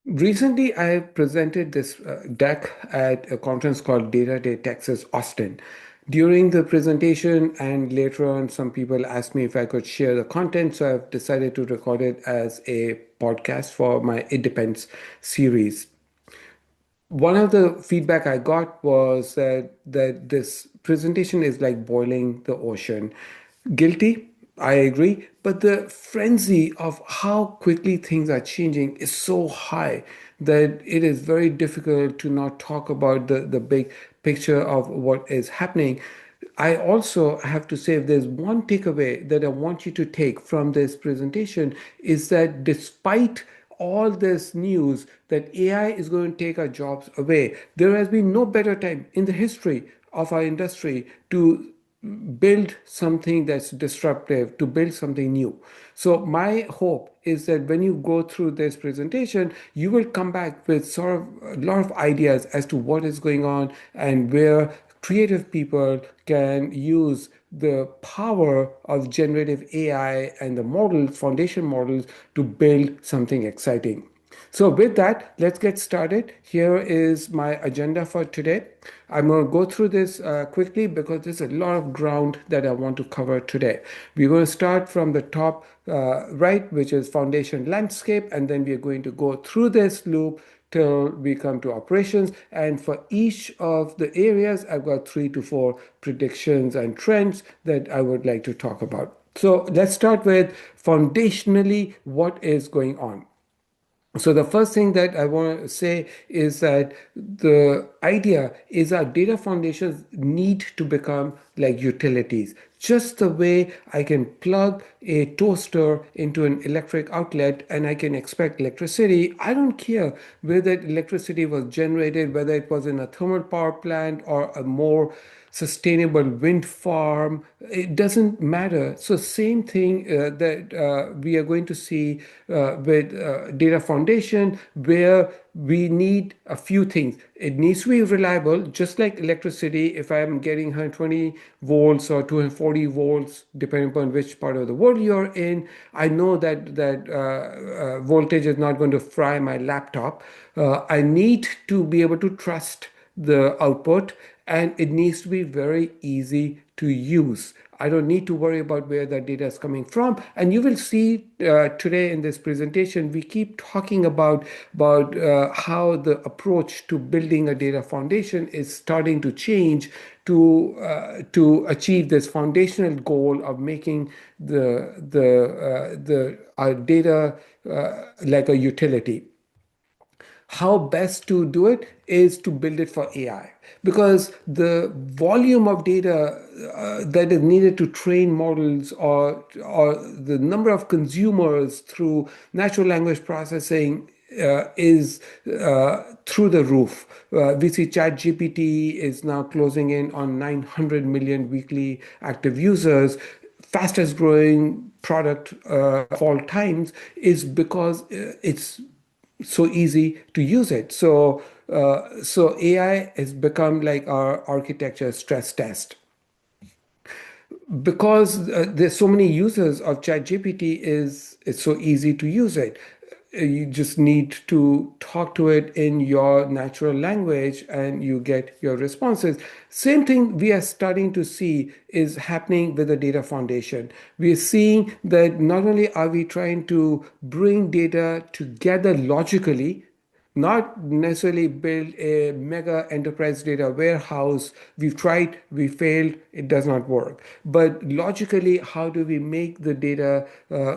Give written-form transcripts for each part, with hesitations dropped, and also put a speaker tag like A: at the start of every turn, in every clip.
A: Recently, I presented this deck at a conference called Data Day Texas Austin. During the presentation and later on, some people asked me if I could share the content, so I've decided to record it as a podcast for my It Depends series. One of the feedback I got was that this presentation is like boiling the ocean. Guilty, I agree, but the frenzy of how quickly things are changing is so high that it is very difficult to not talk about the big picture of what is happening. I also have to say, if there's one takeaway that I want you to take from this presentation, is that despite all this news that AI is going to take our jobs away, there has been no better time in the history of our industry to build something that's disruptive, to build something new. So my hope is that when you go through this presentation, you will come back with sort of a lot of ideas as to what is going on and where creative people can use the power of generative AI and the models, foundation models, to build something exciting. So, with that, let's get started. Here is my agenda for today. I'm going to go through this quickly because there's a lot of ground that I want to cover today. We're going to start from the top right, which is foundation landscape, and then we're going to go through this loop till we come to operations. And for each of the areas, I've got 3 to 4 predictions and trends that I would like to talk about. So let's start with foundationally what is going on. So the first thing that I want to say is that the idea is our data foundations need to become like utilities. Just the way I can plug a toaster into an electric outlet and I can expect electricity, I don't care where that electricity was generated, whether it was in a thermal power plant or a more sustainable wind farm. It doesn't matter. So same thing that we are going to see with data foundation, where we need a few things. It needs to be reliable, just like electricity. If I'm getting 120 volts or 240 volts, depending upon which part of the world you're in, I know that voltage is not going to fry my laptop. I need to be able to trust the output, and it needs to be very easy to use. I don't need to worry about where the data is coming from. And you will see today in this presentation, we keep talking about how the approach to building a data foundation is starting to change to achieve this foundational goal of making the our data like a utility. How best to do it is to build it for AI, because the volume of data that is needed to train models, or the number of consumers through natural language processing is through the roof. We see ChatGPT is now closing in on 900 million weekly active users. Fastest growing product of all times is because it's so easy to use it. So AI has become like our architecture stress test. Because there's so many users of ChatGPT, is it's so easy to use it. You just need to talk to it in your natural language and you get your responses. Same thing we are starting to see is happening with the data foundation. We are seeing that not only are we trying to bring data together logically, not necessarily build a mega enterprise data warehouse. We've tried, we failed, it does not work. But logically, how do we make the data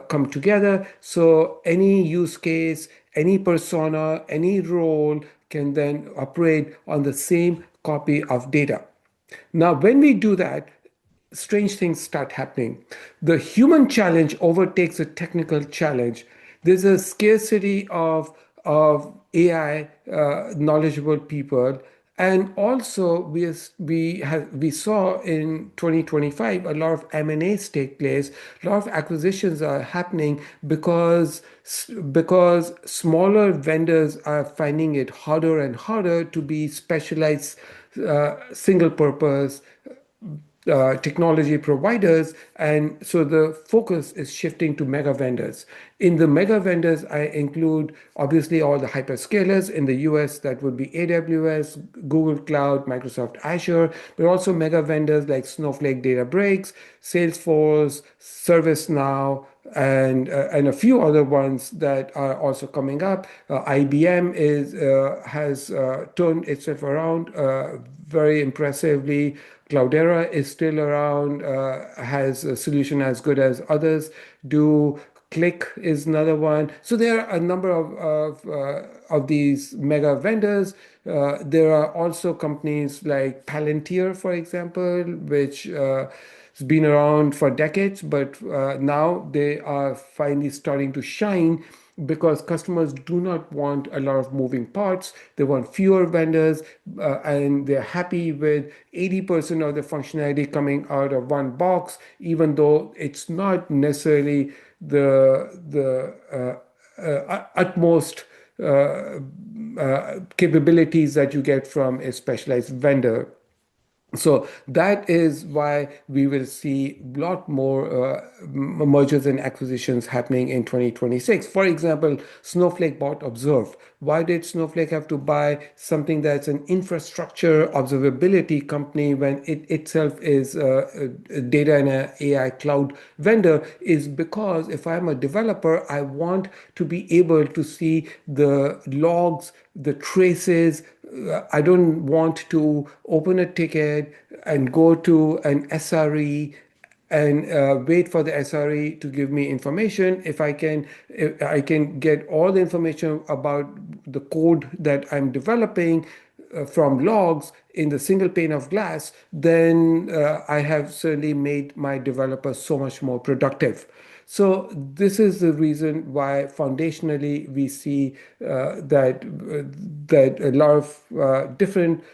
A: come together so any use case, any persona, any role can then operate on the same copy of data? Now, when we do that, strange things start happening. The human challenge overtakes the technical challenge. There's a scarcity of AI knowledgeable people, and also we saw in 2025 a lot of M&As take place. A lot of acquisitions are happening because smaller vendors are finding it harder and harder to be specialized, single purpose technology providers, and so the focus is shifting to mega vendors. In the mega vendors, I include obviously all the hyperscalers. In the US, that would be AWS, Google Cloud, Microsoft Azure, but also mega vendors like Snowflake, Databricks, Salesforce, ServiceNow, and a few other ones that are also coming up. IBM has turned itself around very impressively. Cloudera is still around, has a solution as good as others do. Click is another one. So there are a number of these mega vendors. There are also companies like Palantir, for example, which has been around for decades, but now they are finally starting to shine because customers do not want a lot of moving parts. They want fewer vendors, and they're happy with 80% of the functionality coming out of one box, even though it's not necessarily the utmost capabilities that you get from a specialized vendor. So that is why we will see a lot more mergers and acquisitions happening in 2026. For example, Snowflake bought Observe. Why did Snowflake have to buy something that's an infrastructure observability company when it itself is a data and a AI cloud vendor? Is because if I'm a developer, I want to be able to see the logs, the traces. I don't want to open a ticket and go to an SRE and wait for the SRE to give me information. If I can get all the information about the code that I'm developing from logs in the single pane of glass, then I have certainly made my developer so much more productive. So this is the reason why foundationally we see that a lot of different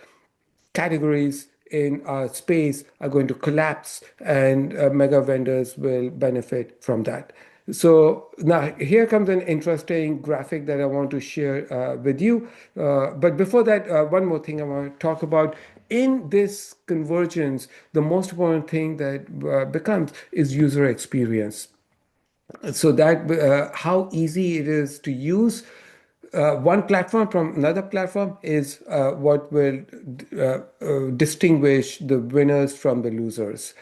A: categories in our space are going to collapse, and mega vendors will benefit from that. So now here comes an interesting graphic that I want to share with you. But before that, one more thing I want to talk about. In this convergence, the most important thing that becomes is user experience, so that how easy it is to use one platform from another platform is what will distinguish the winners from the losers.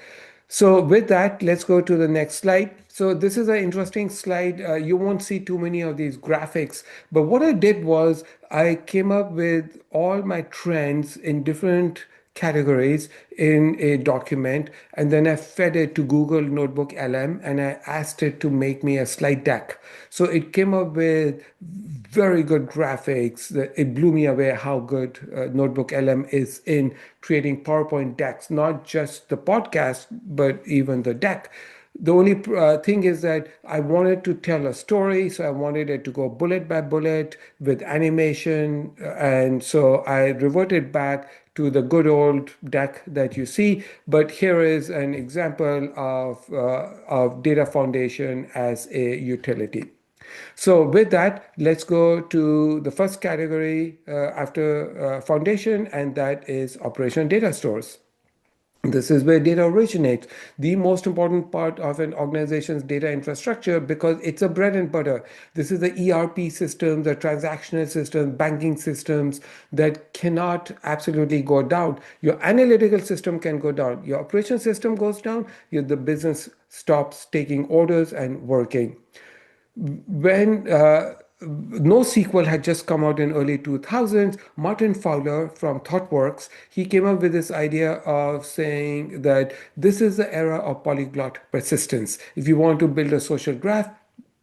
A: So with that, let's go to the next slide. So this is an interesting slide. You won't see too many of these graphics, but what I did was I came up with all my trends in different categories in a document, and then I fed it to Google Notebook LM and I asked it to make me a slide deck. So it came up with very good graphics. It blew me away how good Notebook LM is in creating PowerPoint decks, not just the podcast, but even the deck. The only thing is that I wanted to tell a story, so I wanted it to go bullet by bullet with animation. And so I reverted back to the good old deck that you see. But here is an example of Data Foundation as a utility. So with that, let's go to the first category after foundation, and that is operational data stores. This is where data originates, the most important part of an organization's data infrastructure because it's a bread and butter. This is the ERP system, the transactional system, banking systems that cannot absolutely go down. Your analytical system can go down. Your operation system goes down, the business stops taking orders and working. When NoSQL had just come out in early 2000s, Martin Fowler from ThoughtWorks, he came up with this idea of saying that this is the era of polyglot persistence. If you want to build a social graph,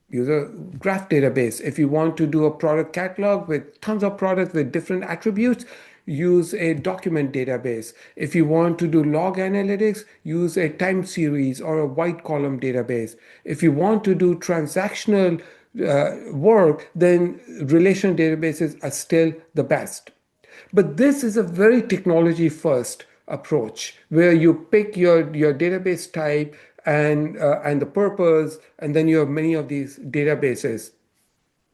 A: use a graph database. If you want to do a product catalog with tons of products with different attributes, use a document database. If you want to do log analytics, use a time series or a white column database. If you want to do transactional work, then relational databases are still the best. But this is a very technology first approach where you pick your database type and the purpose, and then you have many of these databases.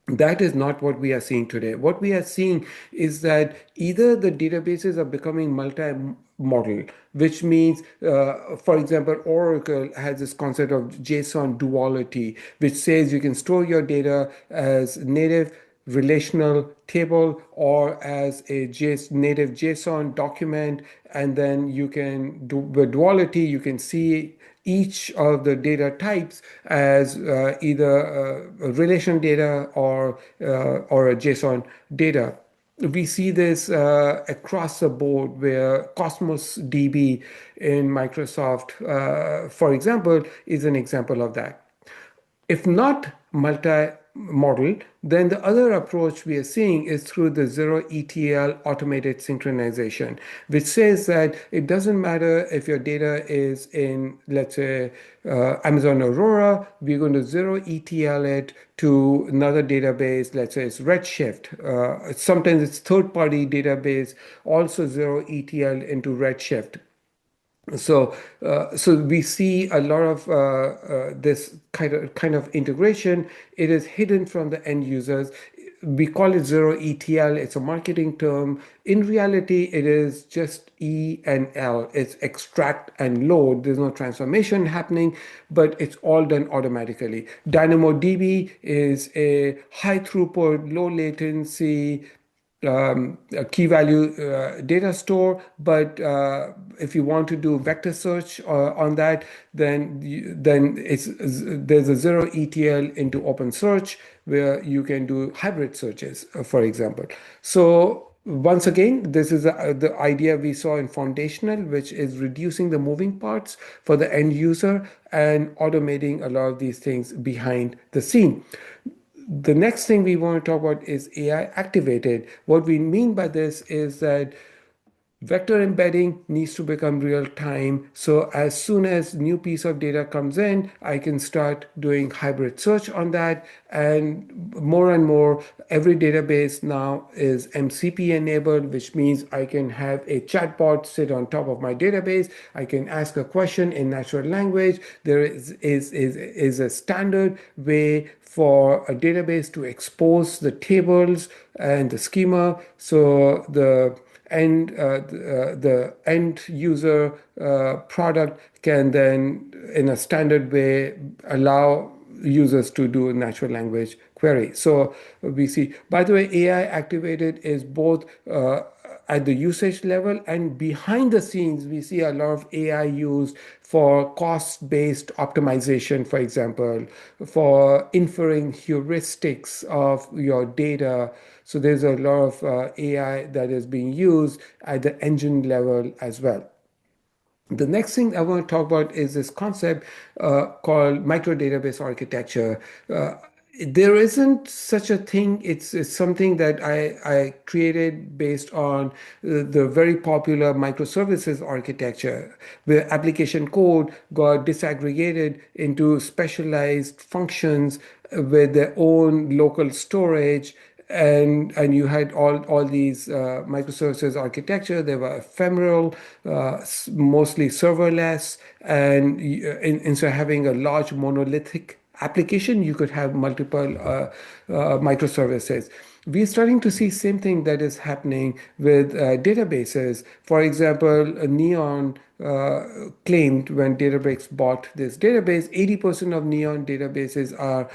A: That is not what we are seeing today. What we are seeing is that either the databases are becoming multi-model, which means, for example, Oracle has this concept of JSON duality, which says you can store your data as native relational table or as a native JSON document, and then you can do with duality, you can see each of the data types as either relation data or a JSON data. We see this across the board where Cosmos DB in Microsoft, for example, is an example of that. If not multi-model, then the other approach we are seeing is through the zero ETL automated synchronization, which says that it doesn't matter if your data is in, let's say, Amazon Aurora, we're going to zero ETL it to another database, let's say it's Redshift. Sometimes it's third-party database, also zero ETL into Redshift. So we see a lot of this kind of integration. It is hidden from the end users. We call it zero ETL. It's a marketing term. In reality, it is just E and L. It's extract and load. There's no transformation happening, but it's all done automatically. DynamoDB is a high throughput, low latency a key value data store, but if you want to do vector search on that, then there's a zero ETL into OpenSearch where you can do hybrid searches, for example. So once again, this is the idea we saw in foundational, which is reducing the moving parts for the end user and automating a lot of these things behind the scene. The next thing we want to talk about is AI activated. What we mean by this is that vector embedding needs to become real time. So as soon as new piece of data comes in, I can start doing hybrid search on that. And more, every database now is MCP enabled, which means I can have a chatbot sit on top of my database. I can ask a question in natural language. There is a standard way for a database to expose the tables and the schema. So the end user product can then, in a standard way, allow users to do a natural language query. So we see, by the way, AI activated is both at the usage level and behind the scenes, we see a lot of AI used for cost-based optimization, for example, for inferring heuristics of your data. So there's a lot of AI that is being used at the engine level as well. The next thing I want to talk about is this concept called micro database architecture. There isn't such a thing. It's something that I created based on the very popular microservices architecture, where application code got disaggregated into specialized functions with their own local storage, and you had all these microservices architecture. They were ephemeral, mostly serverless, and instead of having a large monolithic application, you could have multiple microservices. We're starting to see same thing that is happening with databases. For example, Neon claimed when Databricks bought this database, 80% of Neon databases are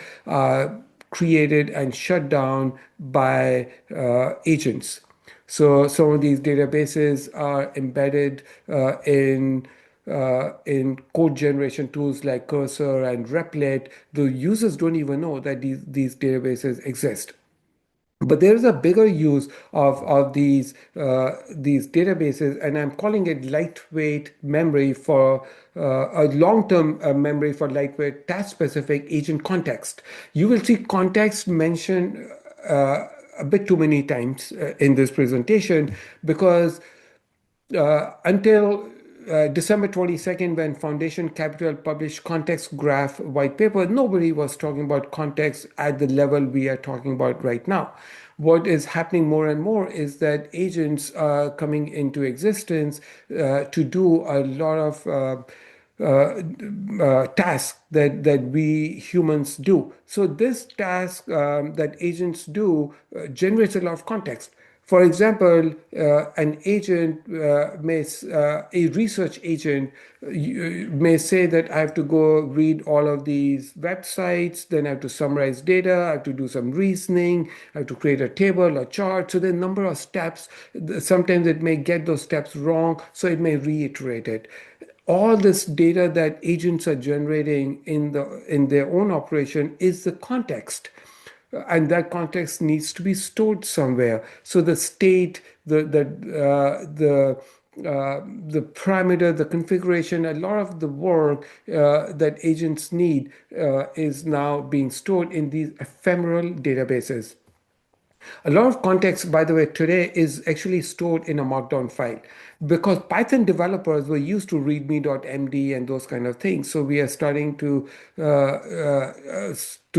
A: created and shut down by agents. So some of these databases are embedded in code generation tools like Cursor and Replit. The users don't even know that these databases exist. But there is a bigger use of these databases, and I'm calling it lightweight memory for a long-term memory for lightweight task-specific agent context. You will see context mentioned a bit too many times in this presentation because until December 22nd, when Foundation Capital published Context Graph white paper, nobody was talking about context at the level we are talking about right now. What is happening more and more is that agents are coming into existence to do a lot of task that we humans do. So this task that agents do generates a lot of context. For example, an agent a research agent may say that I have to go read all of these websites, then I have to summarize data, I have to do some reasoning, I have to create a table, a chart. So there are a number of steps. Sometimes it may get those steps wrong, so it may reiterate it. All this data that agents are generating in their own operation is the context, and that context needs to be stored somewhere. So the state, the parameter, the configuration, a lot of the work that agents need is now being stored in these ephemeral databases. A lot of context, by the way, today is actually stored in a markdown file because Python developers were used to readme.md and those kind of things. So we are starting to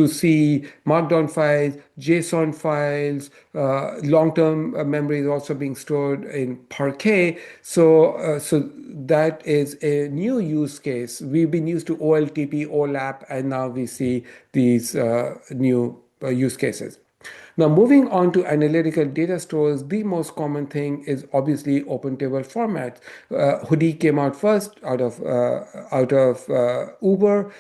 A: see markdown files, JSON files, long-term memory is also being stored in Parquet. So that is a new use case. We've been used to OLTP, OLAP, and now we see these new use cases. Now, moving on to analytical data stores, the most common thing is obviously open table formats. Hoodie came out first out of Uber,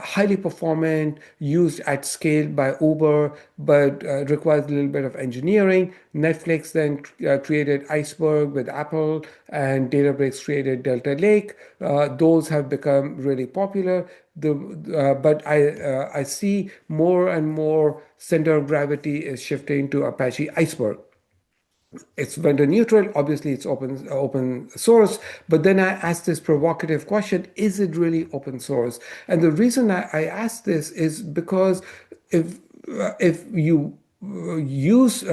A: highly performant, used at scale by Uber, but requires a little bit of engineering. Netflix then created Iceberg with Apple, and Databricks created Delta Lake. Those have become really popular. But I see more and more center of gravity is shifting to Apache Iceberg. It's vendor neutral, obviously it's open source, but then I ask this provocative question: is it really open source? And the reason I ask this is because if you use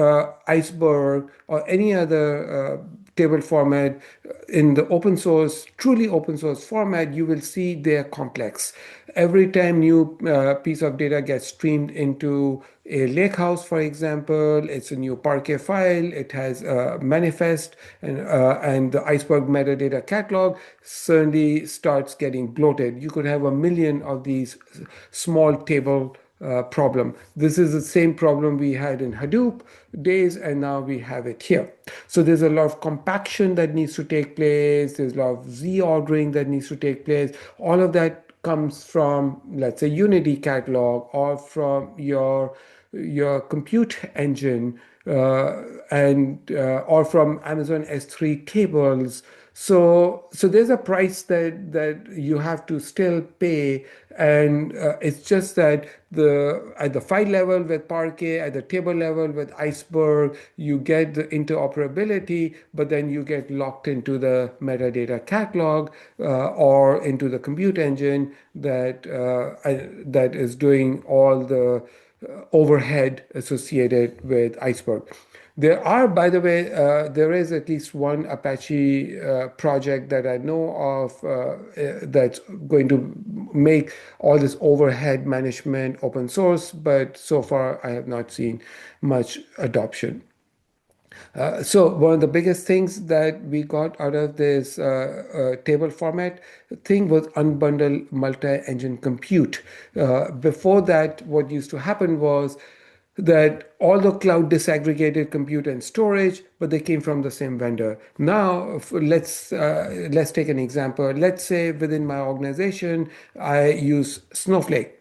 A: Iceberg or any other table format in the open source, truly open source format, you will see they're complex. Every time new piece of data gets streamed into a lakehouse, for example, it's a new Parquet file, it has a manifest, and the Iceberg metadata catalog suddenly starts getting bloated. You could have a million of these small table problem. This is the same problem we had in Hadoop days, and now we have it here. So there's a lot of compaction that needs to take place. There's a lot of Z ordering that needs to take place. All of that comes from, let's say, Unity catalog or from your compute engine and or from Amazon S3 tables. So there's a price that you have to still pay, and it's just that the at the file level with Parquet, at the table level with Iceberg, you get the interoperability, but then you get locked into the metadata catalog or into the compute engine that is doing all the overhead associated with Iceberg. There are, by the way, there is at least one Apache project that I know of that's going to make all this overhead management open source, but so far I have not seen much adoption. So one of the biggest things that we got out of this table format thing was unbundle multi-engine compute. Before that, what used to happen was that all the cloud disaggregated compute and storage, but they came from the same vendor. Now, let's take an example. Let's say within my organization, I use Snowflake.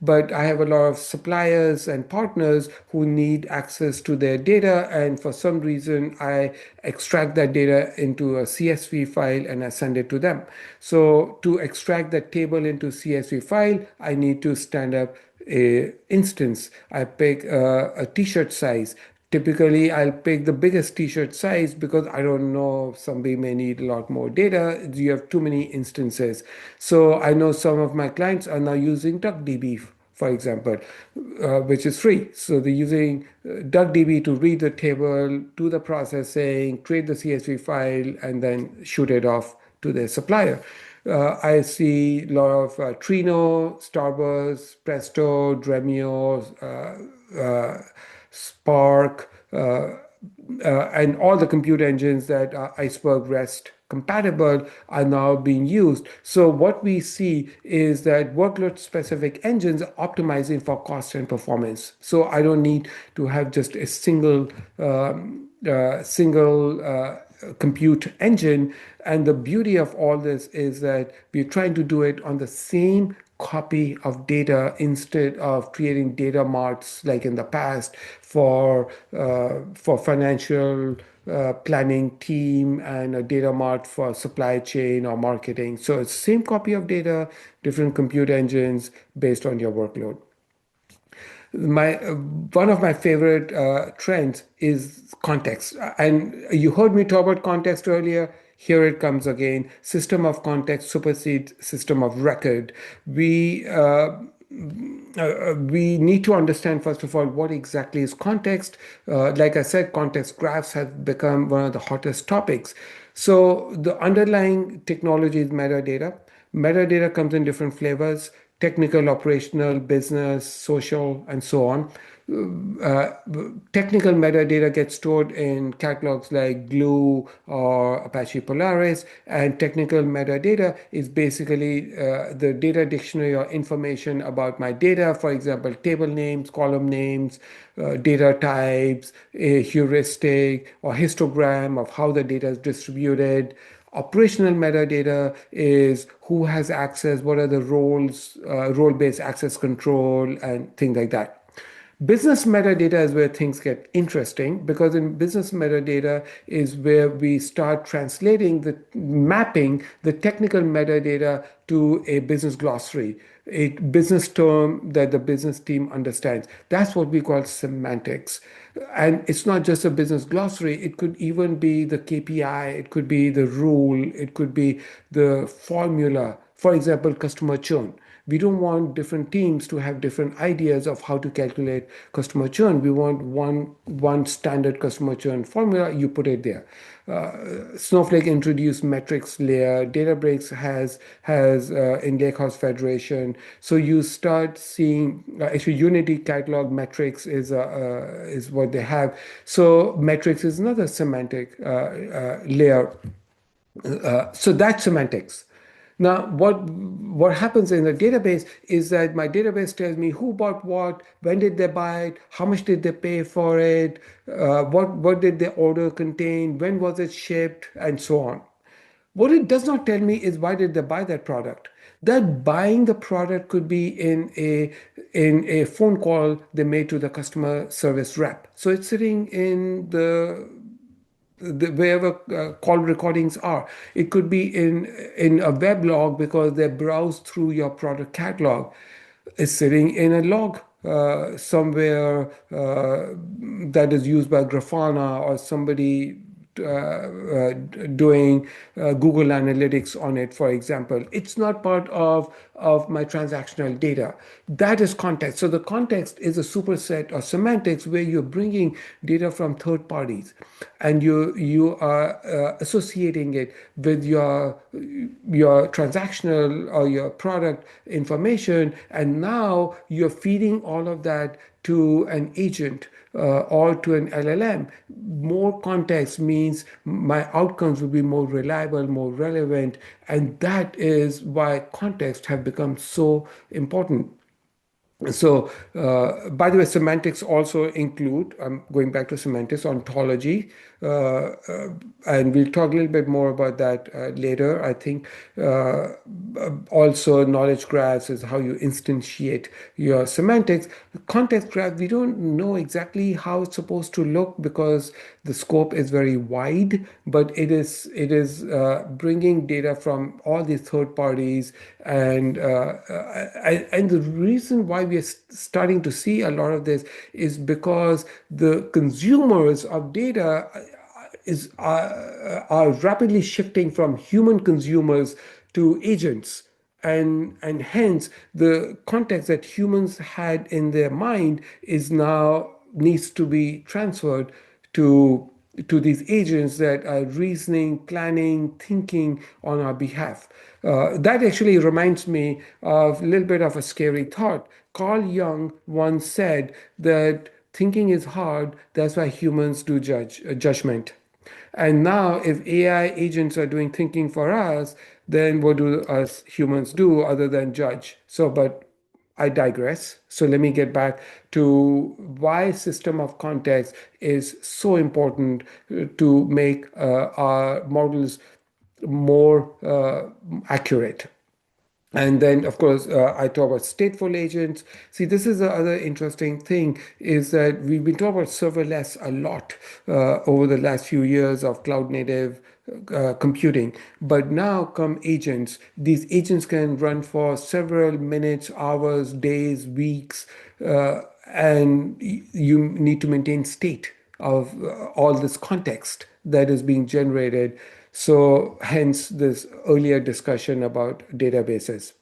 A: But I have a lot of suppliers and partners who need access to their data, and for some reason, I extract that data into a CSV file and I send it to them. So to extract that table into CSV file, I need to stand up a instance. I pick a t-shirt size. Typically, I'll pick the biggest t-shirt size because I don't know, somebody may need a lot more data. You have too many instances. So I know some of my clients are now using DuckDB, for example, which is free. So they're using DuckDB to read the table, do the processing, create the CSV file, and then shoot it off to their supplier. I see a lot of Trino, Starburst, Presto, Dremio, Spark, and all the compute engines that are Iceberg REST compatible are now being used. So what we see is that workload specific engines are optimizing for cost and performance. So I don't need to have just a single compute engine. And the beauty of all this is that we're trying to do it on the same copy of data instead of creating data marts like in the past for financial planning team and a data mart for supply chain or marketing. So it's same copy of data, different compute engines based on your workload. My One of my favorite trends is context, and you heard me talk about context earlier. Here it comes again. System of context supersedes system of record. We need to understand, first of all, what exactly is context. Like I said, context graphs have become one of the hottest topics. So the underlying technology is metadata. Metadata comes in different flavors: technical, operational, business, social, and so on. Uh, Technical metadata gets stored in catalogs like Glue or Apache Polaris, and technical metadata is basically the data dictionary or information about my data. For example, table names, column names, data types, a heuristic or histogram of how the data is distributed. Operational metadata is who has access, what are the roles, role-based access control, and things like that. Business metadata is where things get interesting, because in business metadata is where we start translating mapping the technical metadata to a business glossary, a business term that the business team understands. That's what we call semantics. And it's not just a business glossary, it could even be the KPI, it could be the rule, it could be the formula. For example, customer churn. We don't want different teams to have different ideas of how to calculate customer churn. We want one standard customer churn formula. You put it there. Snowflake introduced metrics layer. Databricks has in Lakehouse Federation. So you start seeing actually Unity catalog metrics is what they have. So metrics is another semantic layer. So that's semantics. Now, what happens in the database is that my database tells me who bought what, when did they buy it, how much did they pay for it, what did the order contain, when was it shipped, and so on. What it does not tell me is why did they buy that product. That buying the product could be in a phone call they made to the customer service rep. So it's sitting in wherever call recordings are. It could be in a web log because they browse through your product catalog. It's sitting in a log somewhere that is used by Grafana or somebody doing Google Analytics on it, for example. It's not part of my transactional data. That is context. So the context is a superset of semantics where you're bringing data from third parties and you are associating it with your transactional or your product information, and now you're feeding all of that to an agent or to an LLM. More context means my outcomes will be more reliable, more relevant, and that is why context have become so important. So, by the way, semantics also include, I'm going back to semantics, ontology, and we'll talk a little bit more about that later. I think also knowledge graphs is how you instantiate your semantics. Context graph, we don't know exactly how it's supposed to look because the scope is very wide, but it is bringing data from all these third parties, and the reason why we are starting to see a lot of this is because the consumers of data are rapidly shifting from human consumers to agents, and hence the context that humans had in their mind is now needs to be transferred to these agents that are reasoning, planning, thinking on our behalf. That actually reminds me of a little bit of a scary thought. Carl Jung once said that thinking is hard. That's why humans do judgment. And now, if AI agents are doing thinking for us, then what do us humans do other than judge? So, but I digress. So let me get back to why system of context is so important to make our models more accurate. And then, of course, I talk about stateful agents. See, this is the other interesting thing is that we've been talking about serverless a lot over the last few years of cloud native computing. But now come agents. These agents can run for several minutes, hours, days, weeks, and you need to maintain state of all this context that is being generated. So, hence this earlier discussion about databases.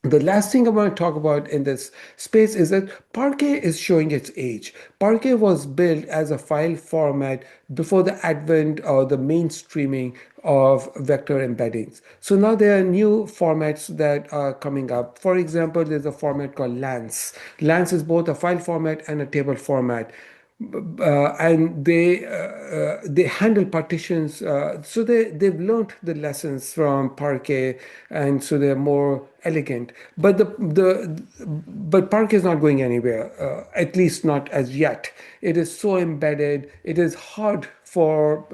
A: The last thing I want to talk about in this space is that Parquet is showing its age. Parquet was built as a file format before the advent or the mainstreaming of vector embeddings. So now there are new formats that are coming up. For example, there's a format called Lance. Lance is both a file format and a table format. And they handle partitions. So they've learned the lessons from Parquet, and so they're more elegant. But but Parquet is not going anywhere, at least not as yet. It is so embedded. It is hard for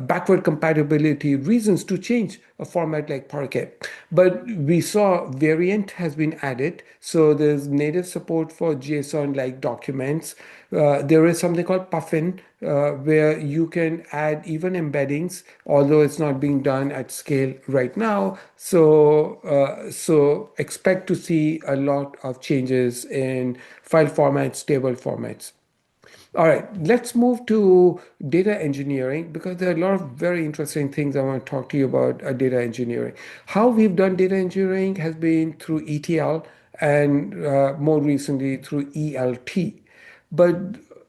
A: backward compatibility reasons to change a format like Parquet. But we saw variant has been added. So there's native support for JSON-like documents. There is something called Puffin, where you can add even embeddings, although it's not being done at scale right now. So expect to see a lot of changes in file formats, table formats. All right, let's move to data engineering because there are a lot of very interesting things I want to talk to you about data engineering. How we've done data engineering has been through ETL and more recently through ELT. But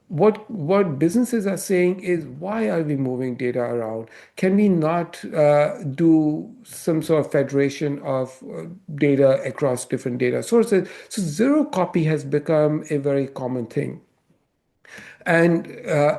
A: what businesses are saying is, why are we moving data around? Can we not do some sort of federation of data across different data sources? So zero copy has become a very common thing. And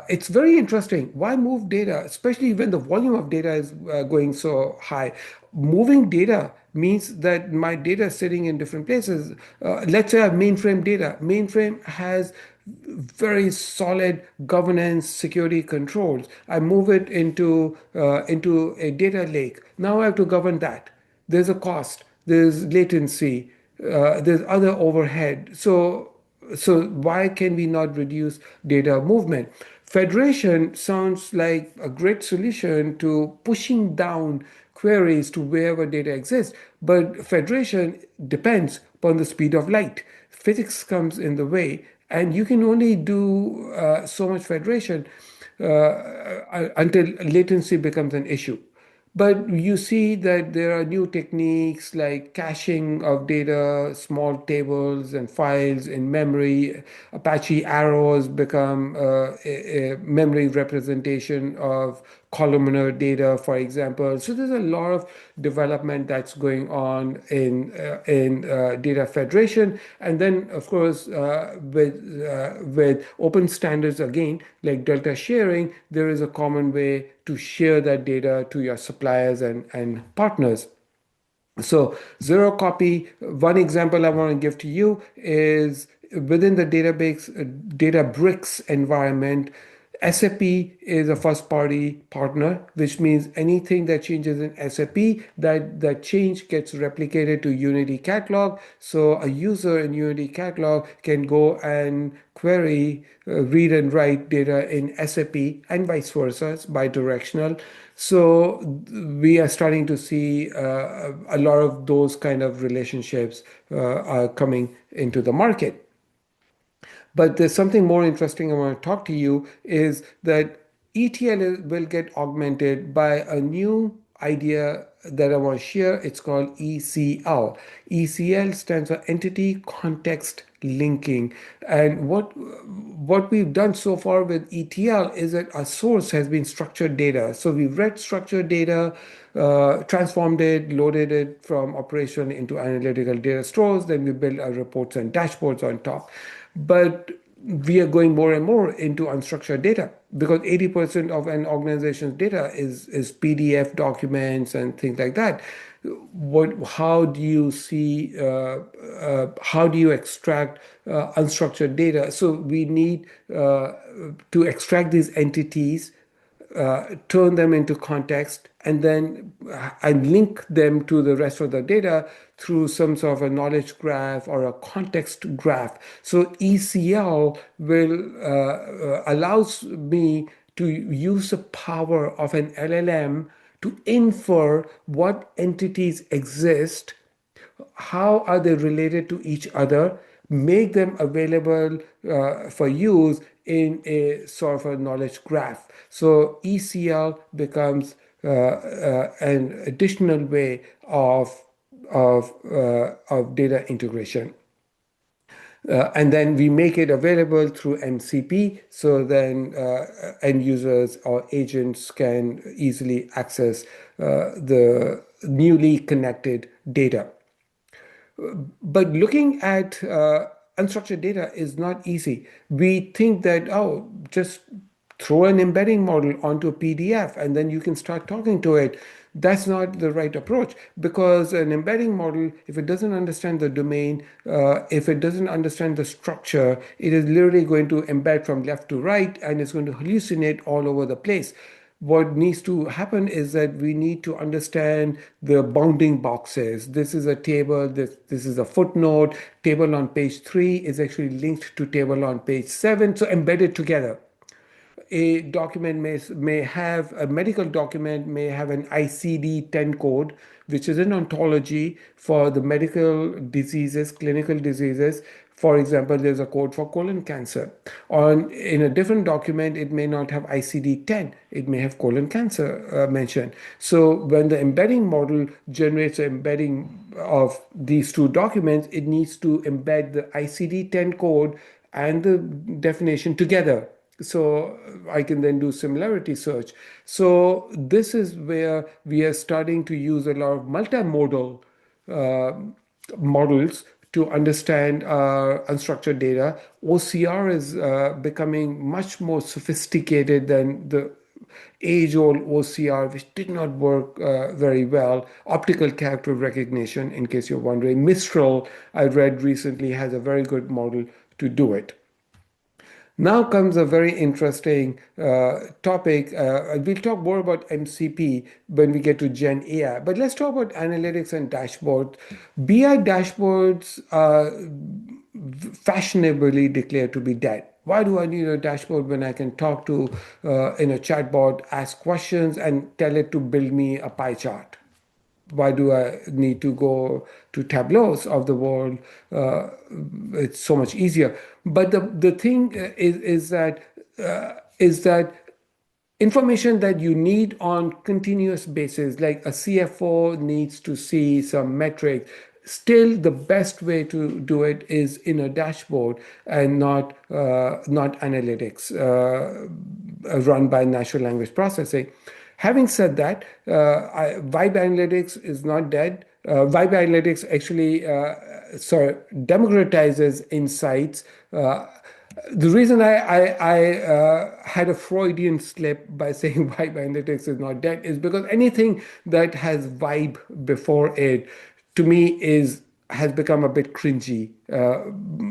A: it's very interesting. Why move data, especially when the volume of data is going so high? Moving data means that my data is sitting in different places. Let's say I have mainframe data. Mainframe has very solid governance, security controls. I move it into a data lake. Now I have to govern that. There's a cost. There's latency. There's other overhead. So why can we not reduce data movement? Federation sounds like a great solution to pushing down queries to wherever data exists, but federation depends upon the speed of light. Physics comes in the way, and you can only do so much federation until latency becomes an issue. But you see that there are new techniques like caching of data, small tables and files in memory. Apache arrows become a memory representation of columnar data, for example. So there's a lot of development that's going on in data federation, and then of course with open standards again like delta sharing, there is a common way to share that data to your suppliers and partners. So zero copy, one example I want to give to you is within the database Databricks environment. SAP is a first party partner, which means anything that changes in SAP, that change gets replicated to Unity Catalog. So a user in Unity Catalog can go and query, read and write data in SAP and vice versa. It's bidirectional. So we are starting to see a lot of those kind of relationships are coming into the market. But there's something more interesting I want to talk to you is that will get augmented by a new idea that I want to share. It's called ECL. ECL stands for Entity Context Linking. And what we've done so far with ETL is that our source has been structured data. So we've read structured data, transformed it, loaded it from operation into analytical data stores. Then we build our reports and dashboards on top. But we are going more and more into unstructured data because 80% of an organization's data is PDF documents and things like that. How do you see, how do you extract unstructured data? So we need to extract these entities, turn them into context, and then I link them to the rest of the data through some sort of a knowledge graph or a context graph. So ECL will allows me to use the power of an LLM to infer what entities exist, how are they related to each other, make them available for use in a sort of a knowledge graph. So ECL becomes an additional way of data integration. And then we make it available through MCP, so then end users or agents can easily access the newly connected data. But looking at unstructured data is not easy. We think that, oh, just throw an embedding model onto a PDF and then you can start talking to it. That's not the right approach because an embedding model, if it doesn't understand the domain, if it doesn't understand the structure, it is literally going to embed from left to right and it's going to hallucinate all over the place. What needs to happen is that we need to understand the bounding boxes. This is a table, this is a footnote. Table on page 3 is actually linked to table on page 7, so embedded together. A document may have a medical document may have an ICD-10 code, which is an ontology for the medical diseases, clinical diseases. For example, there's a code for colon cancer. On in a different document, it may not have ICD-10. It may have colon cancer mentioned. So when the embedding model generates an embedding of these two documents, it needs to embed the ICD-10 code and the definition together, so I can then do similarity search. So this is where we are starting to use a lot of multimodal uh, models to understand unstructured data. OCR is becoming much more sophisticated than the age-old OCR, which did not work very well. Optical character recognition, in case you're wondering. Mistral, I read recently, has a very good model to do it. Now comes a very interesting topic. We'll talk more about MCP when we get to Gen AI, but let's talk about analytics and dashboards. BI dashboards are fashionably declared to be dead. Why do I need a dashboard when I can talk to in a chatbot, ask questions, and tell it to build me a pie chart? Why do I need to go to tableaus of the world? It's so much easier. But the thing is that information that you need on continuous basis, like a CFO needs to see some metrics. Still, the best way to do it is in a dashboard and not analytics run by natural language processing. Having said that, Vibe Analytics is not dead. Vibe Analytics actually democratizes insights. The reason I had a Freudian slip by saying vibe analytics is not dead is because anything that has vibe before it, to me, is has become a bit cringy.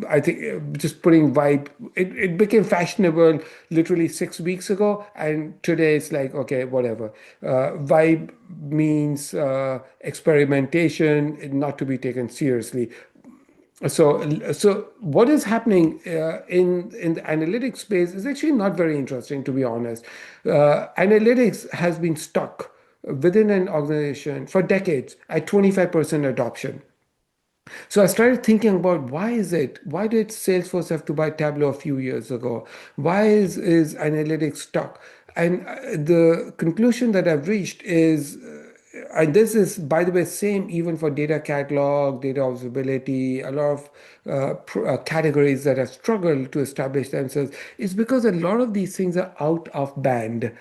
A: I think just putting vibe, it became fashionable literally 6 weeks ago, and today it's like, okay, whatever. Vibe means experimentation, not to be taken seriously. So what is happening in the analytics space is actually not very interesting, to be honest. Analytics has been stuck within an organization for decades at 25% adoption. So I started thinking about why is it? Why did Salesforce have to buy Tableau a few years ago? Why is analytics stuck? And the conclusion that I've reached is, and this is, by the way, same even for data catalog, data observability, a lot of categories that have struggled to establish themselves, is because a lot of these things are out of band.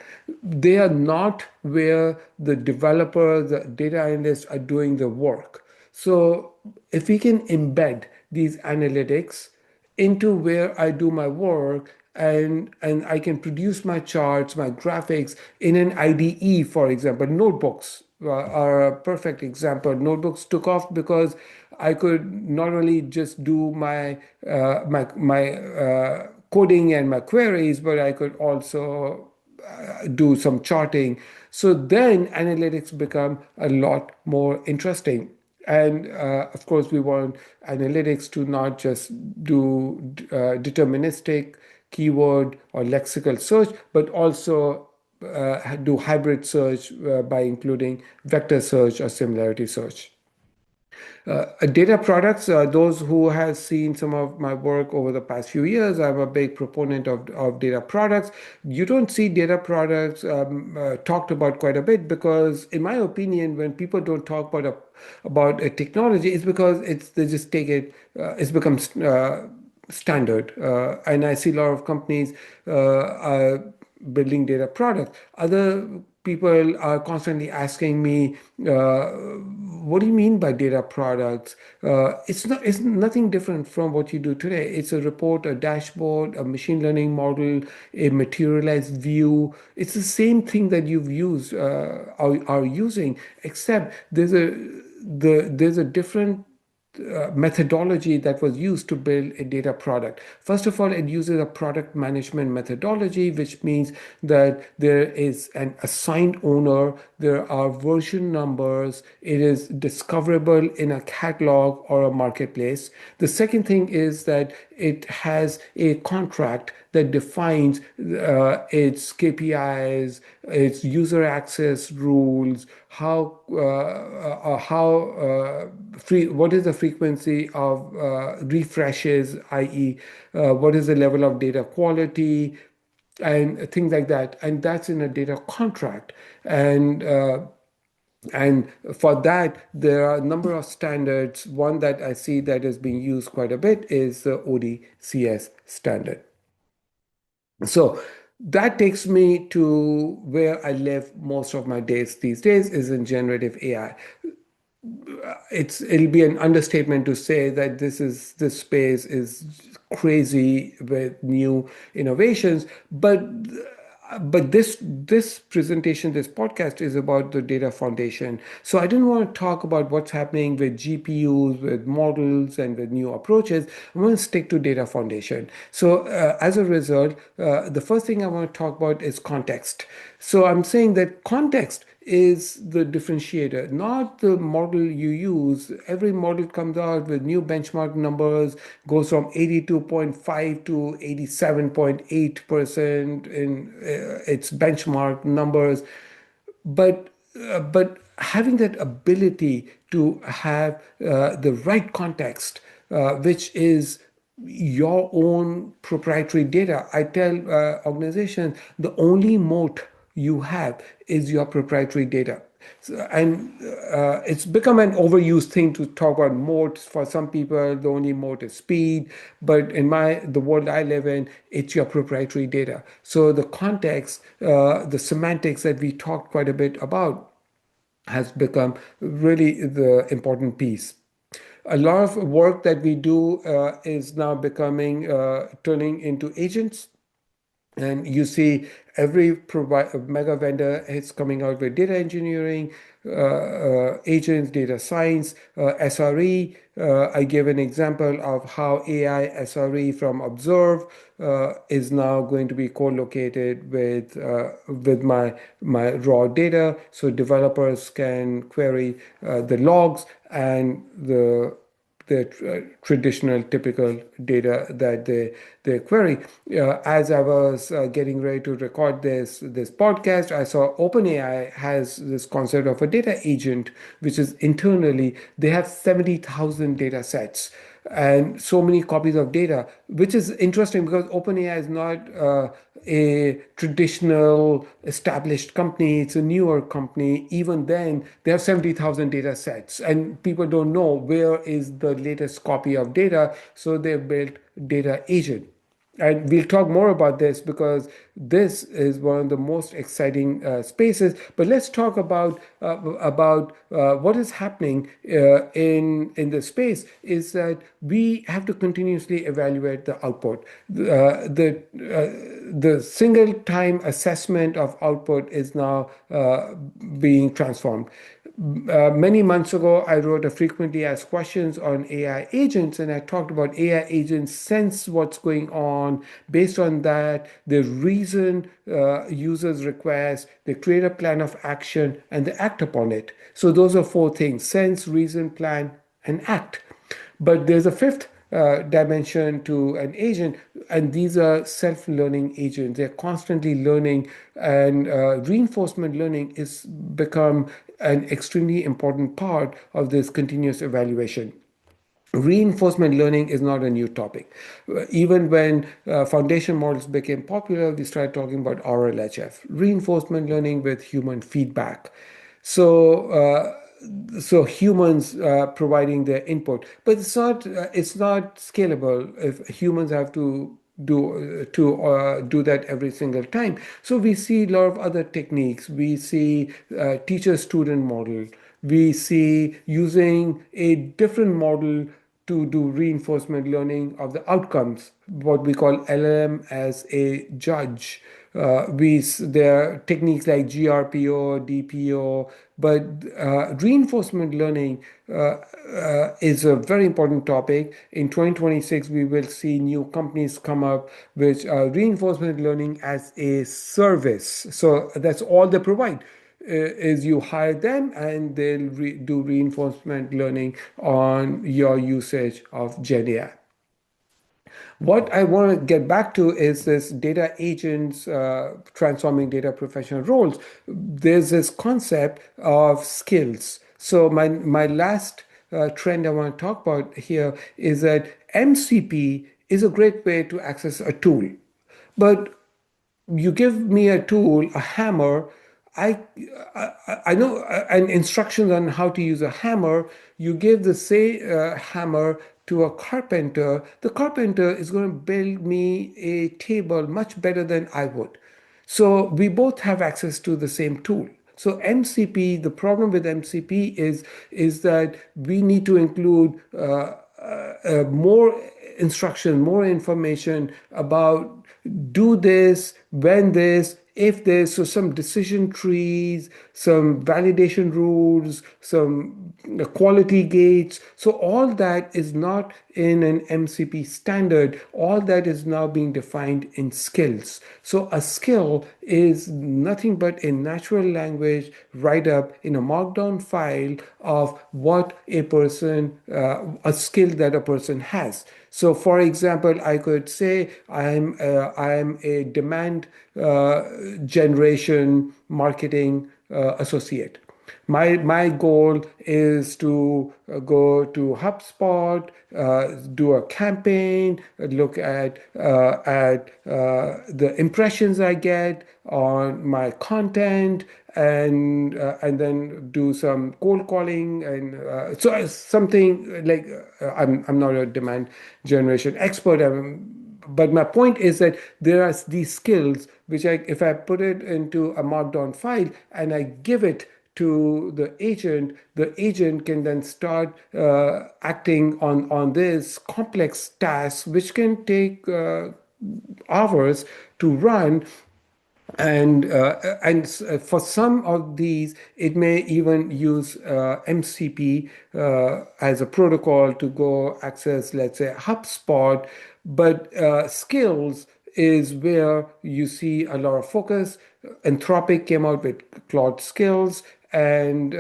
A: They are not where the developers, the data analysts are doing the work. So if we can embed these analytics into where I do my work, and I can produce my charts, my graphics in an IDE, for example. Notebooks are a perfect example. Notebooks took off because I could not only just do my coding and my queries, but I could also do some charting. So then analytics become a lot more interesting. And of course, we want analytics to not just do deterministic keyword or lexical search, but also do hybrid search by including vector search or similarity search. Data products, those who have seen some of my work over the past few years, I'm a big proponent of data products. You don't see data products talked about quite a bit because, in my opinion, when people don't talk about a technology, it's because they just take it, it's become standard. And I see a lot of companies are building data products. Other people are constantly asking me, what do you mean by data products? It's nothing different from what you do today. It's a report, a dashboard, a machine learning model, a materialized view. It's the same thing that you've used, are using, except there's a different methodology that was used to build a data product. First of all, it uses a product management methodology, which means that there is an assigned owner, there are version numbers, it is discoverable in a catalog or a marketplace. The second thing is that it has a contract that defines its KPIs, its user access rules, what is the frequency of refreshes, i.e., what is the level of data quality, and things like that. And that's in a data contract. And for that, there are a number of standards. One that I see that is being used quite a bit is the ODCS standard. So that takes me to where I live most of my days these days is in generative AI. It'll be an understatement to say that this space is crazy with new innovations, but this presentation, this podcast is about the data foundation. So I didn't want to talk about what's happening with GPUs, with models, and with new approaches. I want to stick to data foundation. So as a result, the first thing I want to talk about is context. So I'm saying that context is the differentiator, not the model you use. Every model comes out with new benchmark numbers, goes from 82.5 to 87.8% in its benchmark numbers. But having that ability to have the right context, which is your own proprietary data. I tell organizations the only moat you have is your proprietary data. And it's become an overused thing to talk about moats. For some people, the only moat is speed. But in the world I live in, it's your proprietary data. So the context, the semantics that we talked quite a bit about, has become really the important piece. A lot of work that we do is now turning into agents. And you see every mega vendor is coming out with data engineering, agents, data science, SRE. I gave an example of how AI SRE from Observe is now going to be co-located with my raw data, so developers can query the logs and the traditional typical data that they query. As I was getting ready to record this podcast, I saw OpenAI has this concept of a data agent, which is internally they have 70,000 data sets and so many copies of data, which is interesting because OpenAI is not a traditional established company. It's a newer company. Even then, they have 70,000 data sets, and people don't know where is the latest copy of data. So they built data agent. And we'll talk more about this because this is one of the most exciting spaces. But let's talk about what is happening in the space. Is that we have to continuously evaluate the output. The single time assessment of output is now being transformed. Many months ago, I wrote a frequently asked questions on AI agents, and I talked about AI agents sense what's going on. Based on that, they reason users' requests, they create a plan of action, and they act upon it. So those are four things: sense, reason, plan, and act. But there's a fifth dimension to an agent, and these are self learning agents. They're constantly learning, and reinforcement learning is become an extremely important part of this continuous evaluation. Reinforcement learning is not a new topic. Even when foundation models became popular, we started talking about RLHF, reinforcement learning with human feedback. So, so humans providing their input, but it's not scalable if humans have to do that every single time. So we see a lot of other techniques. We see teacher-student model. We see using a different model to do reinforcement learning of the outcomes, what we call LLM as a judge. There are techniques like GRPO, DPO, but reinforcement learning is a very important topic. In 2026, we will see new companies come up with reinforcement learning as a service. So that's all they provide is you hire them and they'll do reinforcement learning on your usage of Gen AI. What I want to get back to is this data agents transforming data professional roles. There's this concept of skills. So my last trend I want to talk about here is that MCP is a great way to access a tool. But you give me a tool, a hammer, I, I know and instructions on how to use a hammer. You give the same hammer to a carpenter. The carpenter is going to build me a table much better than I would. So we both have access to the same tool. So MCP, the problem with MCP is that we need to include more instruction, more information about do this, when this, if this, so some decision trees, some validation rules, some quality gates. So all that is not in an MCP standard. All that is now being defined in skills. So a skill is nothing but a natural language write up in a markdown file of what a skill that a person has. So, for example, I could say I'm a demand generation marketing associate. My goal is to go to HubSpot, do a campaign, look at the impressions I get on my content, and then do some cold calling and so something like I'm not a demand generation expert. But my point is that there are these skills which if I put it into a markdown file and I give it to the agent can then start acting on this complex task, which can take hours to run. And for some of these, it may even use MCP as a protocol to go access, let's say, HubSpot. But skills is where you see a lot of focus. Anthropic came out with Claude skills, and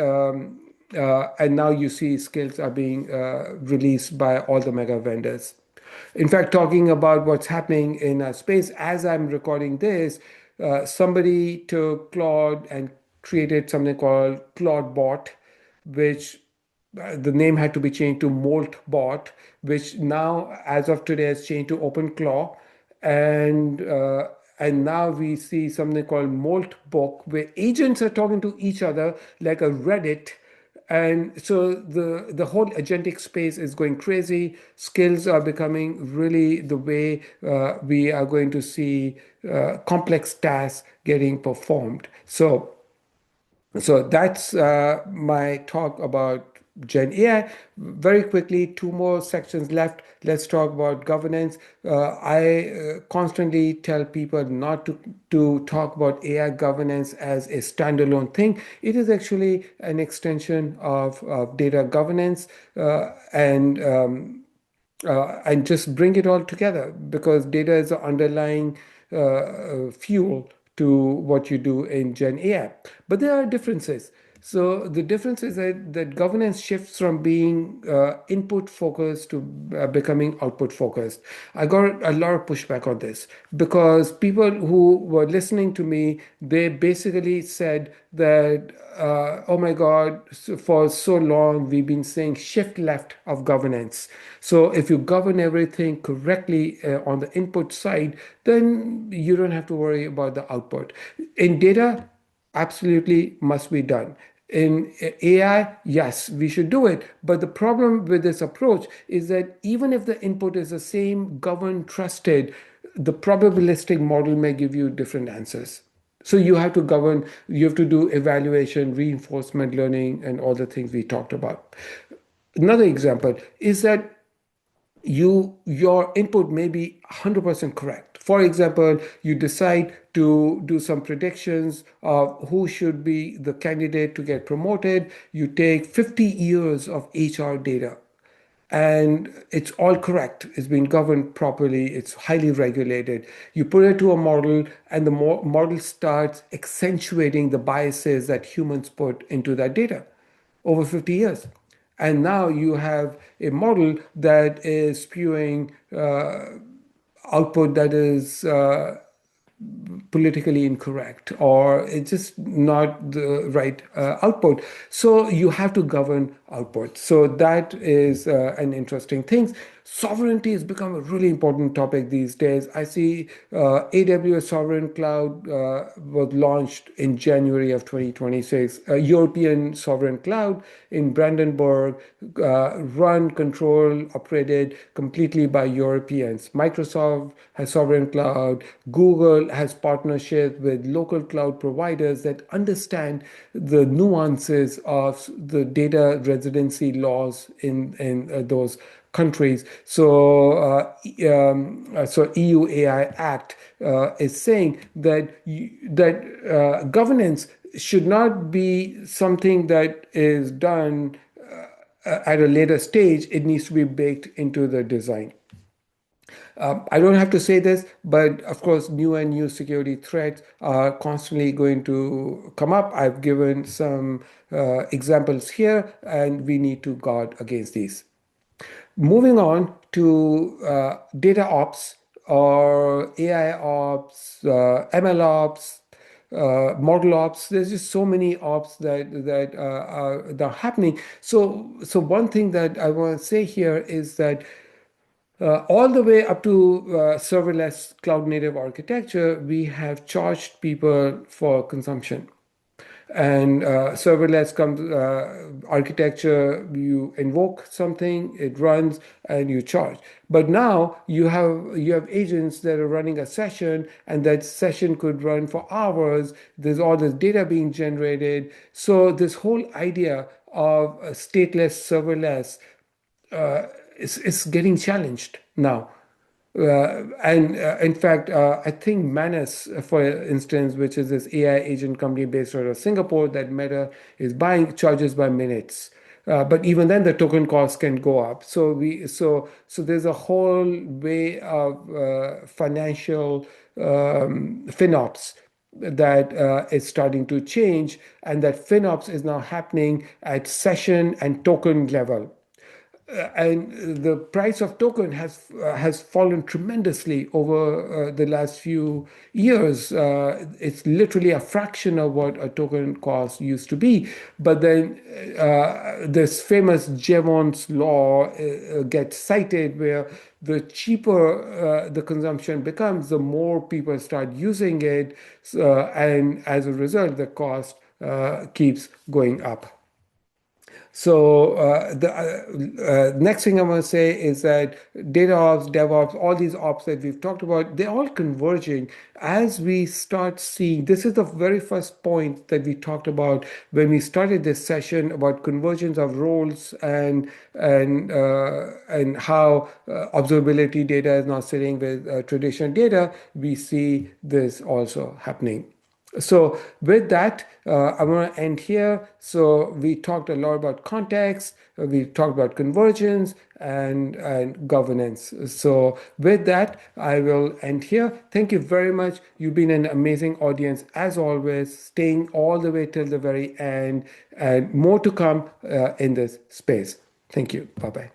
A: now you see skills are being released by all the mega vendors. In fact, talking about what's happening in a space, as I'm recording this, somebody took Claude and created something called Claude Bot, which the name had to be changed to Molt Bot, which now, as of today, has changed to OpenClaw. And now we see something called Molt Book, where agents are talking to each other like a Reddit, And so the whole agentic space is going crazy. Skills are becoming really the way we are going to see complex tasks getting performed. So that's my talk about Gen AI. Very quickly, two more sections left. Let's talk about governance. I constantly tell people not to talk about AI governance as a standalone thing. It is actually an extension of data governance, and just bring it all together, because data is the underlying fuel to what you do in Gen AI. But there are differences. So the difference is that governance shifts from being input focused to becoming output focused. I got a lot of pushback on this because people who were listening to me, they basically said that, oh my God, for so long we've been saying shift left of governance. So if you govern everything correctly on the input side, then you don't have to worry about the output. In data, absolutely must be done. In AI, yes, we should do it. But the problem with this approach is that even if the input is the same, governed, trusted, the probabilistic model may give you different answers. So you have to govern, you have to do evaluation, reinforcement learning, and all the things we talked about. Another example is that your input may be 100% correct. For example, you decide to do some predictions of who should be the candidate to get promoted. You take 50 years of HR data, and it's all correct. It's been governed properly. It's highly regulated. You put it to a model, and the model starts accentuating the biases that humans put into that data over 50 years. And now you have a model that is spewing output that is politically incorrect, or it's just not the right output. So you have to govern output. So that is an interesting thing. Sovereignty has become a really important topic these days. I see AWS Sovereign Cloud was launched in January of 2026. A European sovereign cloud in Brandenburg, run, controlled, operated completely by Europeans. Microsoft has sovereign cloud. Google has partnership with local cloud providers that understand the nuances of the data residency laws in those countries. So EU AI Act is saying that governance should not be something that is done at a later stage. It needs to be baked into the design. I don't have to say this, but of course, new and new security threats are constantly going to come up. I've given some examples here, and we need to guard against these. Moving on to data ops or AI ops, ML ops, model ops. There's just so many ops that are happening. So one thing that I want to say here is that all the way up to serverless cloud native architecture, we have charged people for consumption. And serverless comes architecture, you invoke something, it runs, and you charge. But now you have agents that are running a session, and that session could run for hours. There's all this data being generated. So this whole idea of stateless serverless is getting challenged now. And in fact, I think Manus, for instance, which is this AI agent company based out of Singapore that Meta is buying, charges by minutes. But even then, the token cost can go up. So there's a whole way of financial FinOps that is starting to change, and that FinOps is now happening at session and token level. And the price of token has fallen tremendously over the last few years. It's literally a fraction of what a token cost used to be. But then this famous Jevons law gets cited, where the cheaper the consumption becomes, the more people start using it, and as a result, the cost keeps going up. So the next thing I want to say is that data ops, DevOps, all these ops that we've talked about, they're all converging as we start seeing. This is the very first point that we talked about when we started this session about convergence of roles and how observability data is now sitting with traditional data. We see this also happening. So with that, I want to end here. So we talked a lot about context, we talked about convergence and governance. So with that, I will end here. Thank you very much. You've been an amazing audience as always, staying all the way till the very end, and more to come in this space. Thank you. Bye bye.